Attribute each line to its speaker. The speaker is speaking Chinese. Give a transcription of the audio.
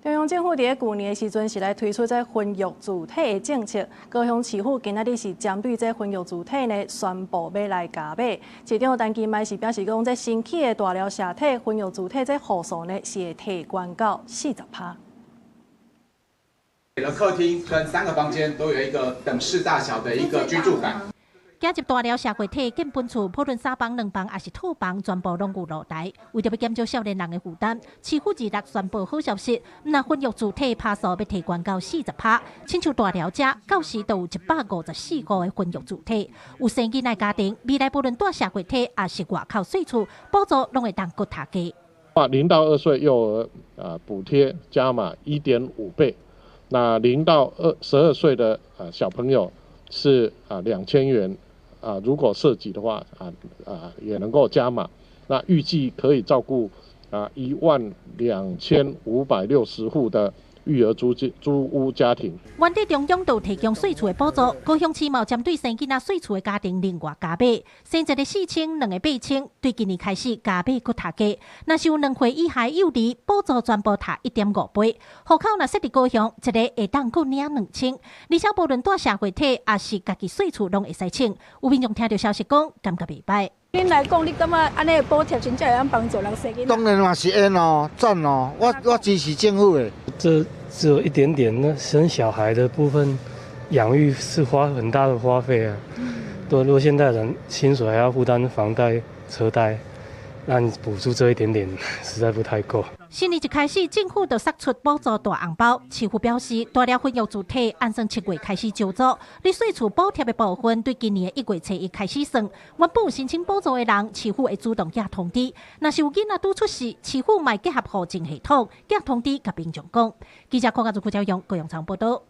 Speaker 1: 中央政府伫去年的时阵是来推出这婚育主体的政策，高雄市府今仔日是针对这婚育主体呢宣布要来加码。市长陈其迈是表示讲，这新起的大寮社体婚育主体这户数呢是会提悬到40%。
Speaker 2: 每个客厅跟3个房间都有一个等式大小的一个居住感。
Speaker 3: 加入大寮社会体建本厝，不论3房、2房还是套房，全部拢有露台。为着要减少少年人的负担，市府日前宣布好消息，那婚育主体趴数要提悬到40%。亲像大寮遮，到时都有154户的婚育主体。有生囡仔家庭，未来不论住社会体还是外口税厝，补助拢会当搁读加。
Speaker 4: 0到2岁幼儿补贴加码1.5倍，那0到12岁的小朋友是2000元。 如果涉及的话，也能够加码。那预计可以照顾12560户的育儿租屋家庭。
Speaker 3: 原地中央都提供税厝的补助，高雄市嘛针对生囡仔税厝的家庭另外加码，生一个4000，两个8000，对今年开始加码搁读加。若是有2岁以下幼儿，补助全部读1.5倍。户口若设伫高雄，一个会当搁领2000，而且无论住社会体也是家己税厝拢会使请。有民众听到消息讲，感觉袂歹。
Speaker 5: 恁来讲，你感觉安尼补贴真正会帮助人生囡仔？
Speaker 6: 当然嘛是恩哦，赞哦，我支持政府的。
Speaker 7: 这只有一点点，那生小孩的部分，养育是花很大的花费啊。对，如果现代人薪水还要负担房贷、车贷，那你补助这一点点实在不太够。
Speaker 3: 新年一开始，政府就释出补助大红包。市府表示，大寮婚育主体按算7月开始招租，你税厝补贴的部分对今年的1月初1开始算。原本有申请补助的人，市府会主动寄通知。若是有囡仔拄出事，市府嘛结合户政系统，寄通知甲民众讲。记者柯家族副朝阳高阳长报道。